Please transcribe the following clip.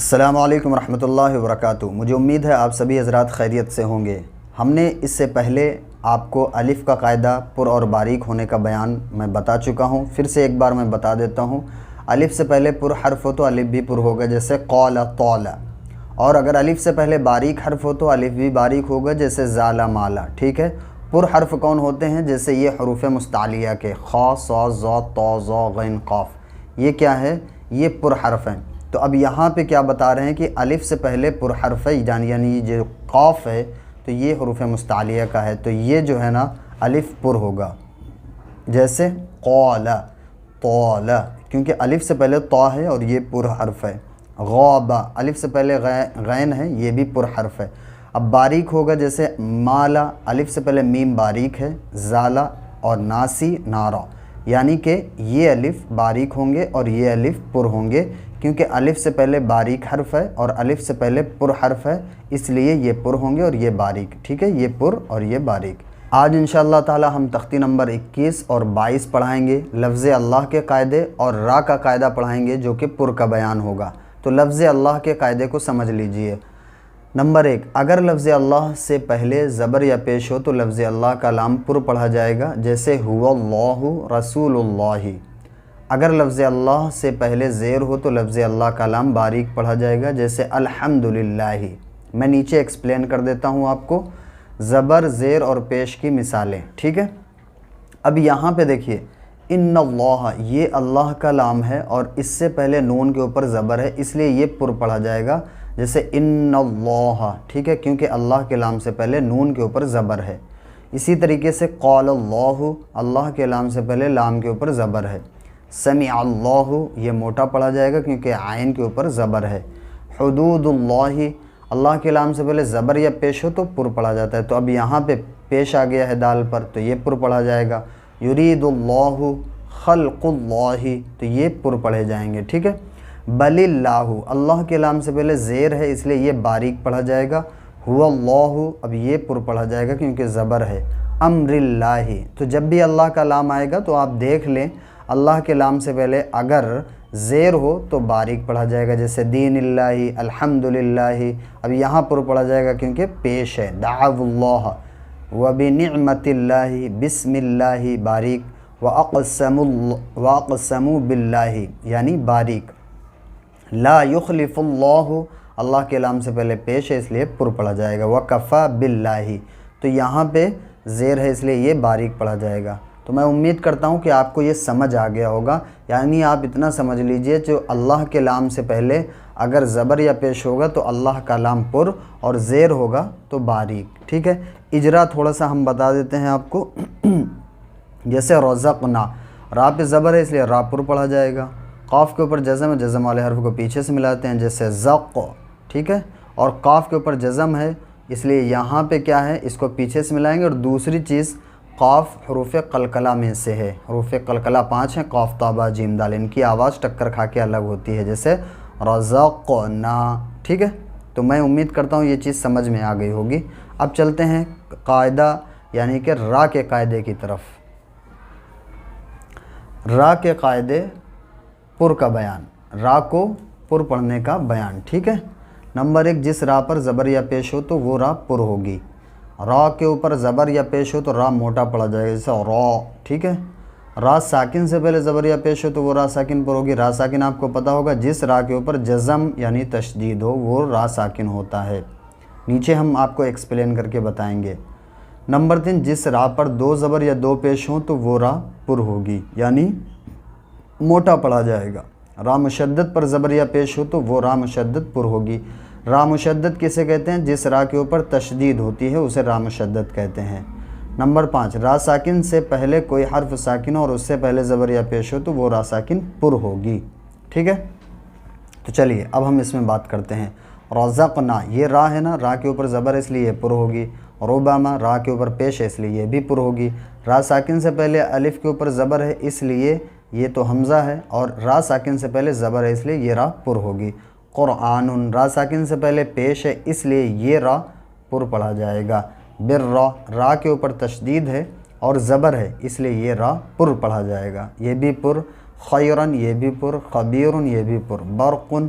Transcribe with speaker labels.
Speaker 1: السلام علیکم ورحمۃ اللہ وبرکاتہ۔ مجھے امید ہے آپ سبھی حضرات خیریت سے ہوں گے۔ ہم نے اس سے پہلے آپ کو الف کا قاعدہ پر اور باریک ہونے کا بیان میں بتا چکا ہوں، پھر سے ایک بار میں بتا دیتا ہوں۔ الف سے پہلے پر حرف ہو تو الف بھی پر ہوگا، جیسے قال طال، اور اگر الف سے پہلے باریک حرف ہو تو الف بھی باریک ہوگا، جیسے زال مالا، ٹھیک ہے۔ پر حرف کون ہوتے ہیں؟ جیسے یہ حروف مستعلیہ کے خا، صا، ظا، طا، ظا، غین، قاف، یہ کیا ہے؟ یہ پر حرف ہیں۔ تو اب یہاں پہ کیا بتا رہے ہیں کہ الف سے پہلے پر حرف ہے، یعنی جو قاف ہے تو یہ حروف مستعلیہ کا ہے، تو یہ جو ہے نا الف پر ہوگا، جیسے قال طال، کیونکہ الف سے پہلے طا ہے اور یہ پر حرف ہے۔ غاب، الف سے پہلے غین ہے، یہ بھی پر حرف ہے۔ اب باریک ہوگا، جیسے مالا، الف سے پہلے میم باریک ہے، زالا اور ناسی نارا، یعنی کہ یہ الف باریک ہوں گے اور یہ الف پر ہوں گے، کیونکہ الف سے پہلے باریک حرف ہے اور الف سے پہلے پر حرف ہے، اس لیے یہ پر ہوں گے اور یہ باریک، ٹھیک ہے، یہ پر اور یہ باریک۔ آج انشاءاللہ تعالی ہم تختی نمبر 21 اور 22 پڑھائیں گے، لفظ اللہ کے قاعدے اور را کا قاعدہ پڑھائیں گے جو کہ پر کا بیان ہوگا۔ تو لفظ اللہ کے قاعدے کو سمجھ لیجئے۔ نمبر 1، اگر لفظ اللہ سے پہلے زبر یا پیش ہو تو لفظ اللہ کا لام پر پڑھا جائے گا، جیسے هو اللہ رسول اللہ۔ اگر لفظ اللہ سے پہلے زیر ہو تو لفظ اللہ کا لام باریک پڑھا جائے گا، جیسے الحمدللہ۔ میں نیچے ایکسپلین کر دیتا ہوں آپ کو زبر، زیر اور پیش کی مثالیں، ٹھیک ہے۔ اب یہاں پہ دیکھیے، ان اللہ، یہ اللہ کا لام ہے اور اس سے پہلے نون کے اوپر زبر ہے، اس لیے یہ پر پڑھا جائے گا، جیسے ان اللہ، ٹھیک ہے، کیونکہ اللہ کے لام سے پہلے نون کے اوپر زبر ہے۔ اسی طریقے سے قال اللہ، اللہ کے لام سے پہلے لام کے اوپر زبر ہے۔ سمع اللہ، یہ موٹا پڑھا جائے گا کیونکہ عین کے اوپر زبر ہے۔ حدود اللہ، اللہ کے لام سے پہلے زبر یا پیش ہو تو پر پڑھا جاتا ہے، تو اب یہاں پہ پیش آ گیا ہے دال پر تو یہ پر پڑھا جائے گا۔ یرید اللہ، خلق اللہ، تو یہ پر پڑھے جائیں گے، ٹھیک ہے۔ بل اللہ، اللہ کے لام سے پہلے زیر ہے اس لیے یہ باریک پڑھا جائے گا۔ هو اللہ، اب یہ پر پڑھا جائے گا کیونکہ زبر ہے۔ امر اللہ، تو جب بھی اللہ کا لام آئے گا تو آپ دیکھ لیں اللہ کے لام سے پہلے اگر زیر ہو تو باریک پڑھا جائے گا، جیسے دین اللہ، الحمدللہ۔ اب یہاں پر پڑھا جائے گا کیونکہ پیش ہے۔ دعوا اللہ وبنعمت اللہ، بسم اللہ، باریک۔ واقسموا باللہ، یعنی باریک۔ لا یخلف اللہ، اللہ کے لام سے پہلے پیش ہے اس لیے پر پڑھا جائے گا۔ وکفی باللہ، تو یہاں پہ زیر ہے اس لیے یہ باریک پڑھا جائے گا۔ تو میں امید کرتا ہوں کہ آپ کو یہ سمجھ آ گیا ہوگا، یعنی آپ اتنا سمجھ لیجئے جو اللہ کے لام سے پہلے اگر زبر یا پیش ہوگا تو اللہ کا لام پر اور زیر ہوگا تو باریک، ٹھیک ہے۔ اجرا تھوڑا سا ہم بتا دیتے ہیں آپ کو، جیسے رزقنا، را پہ زبر ہے اس لیے را پر پڑھا جائے گا۔ قاف کے اوپر جزم ہے، جزم والے حرف کو پیچھے سے ملاتے ہیں، جیسے زق، ٹھیک ہے، اور قاف کے اوپر جزم ہے اس لیے یہاں پہ کیا ہے، اس کو پیچھے سے ملائیں گے۔ اور دوسری چیز، قاف حروف قلقلہ میں سے ہے، حروف قلقلہ 5 ہیں، قاف تا با جیم دال، ان کی آواز ٹکر کھا کے الگ ہوتی ہے، جیسے رزقنا، ٹھیک ہے۔ تو میں امید کرتا ہوں یہ چیز سمجھ میں آ گئی ہوگی۔ اب چلتے ہیں قاعدہ یعنی کہ را کے قاعدے کی طرف۔ را کے قاعدے، پر کا بیان، را کو پر پڑھنے کا بیان، ٹھیک ہے۔ نمبر 1، جس را پر زبر یا پیش ہو تو وہ را پر ہوگی۔ را کے اوپر زبر یا پیش ہو تو را موٹا پڑھا جائے گا، جیسے را، ٹھیک ہے۔ را ساکن سے پہلے زبر یا پیش ہو تو وہ را ساکن پر ہوگی۔ را ساکن آپ کو پتہ ہوگا، جس را کے اوپر جزم یعنی تشدید ہو وہ را ساکن ہوتا ہے، نیچے ہم آپ کو ایکسپلین کر کے بتائیں گے۔ نمبر 3، جس را پر 2 زبر یا 2 پیش ہوں تو وہ را پر ہوگی، یعنی موٹا پڑھا جائے گا۔ را مشدد پر زبر یا پیش ہو تو وہ را مشدد پر ہوگی۔ را مشدد کسے کہتے ہیں؟ جس را کے اوپر تشدید ہوتی ہے اسے را مشدد کہتے ہیں۔ نمبر 5، را ساکن سے پہلے کوئی حرف ساکن اور اس سے پہلے زبر یا پیش ہو تو وہ را ساکن پر ہوگی، ٹھیک ہے۔ تو چلیے اب ہم اس میں بات کرتے ہیں۔ رزقنا، یہ را ہے نا، را کے اوپر زبر اس لیے یہ پر ہوگی۔ ربما، را کے اوپر پیش ہے اس لیے یہ بھی پر ہوگی۔ را ساکن سے پہلے الف کے اوپر زبر ہے اس لیے یہ تو حمزہ ہے، اور را ساکن سے پہلے زبر ہے اس لیے یہ را پر ہوگی۔ قرآن، را ساکن سے پہلے پیش ہے اس لیے یہ را پر پڑھا جائے گا۔ برا، را کے اوپر تشدید ہے اور زبر ہے اس لیے یہ را پر پڑھا جائے گا، یہ بھی پر۔ خیرن، یہ بھی پر۔ خبیرن، یہ بھی پر۔ برقن،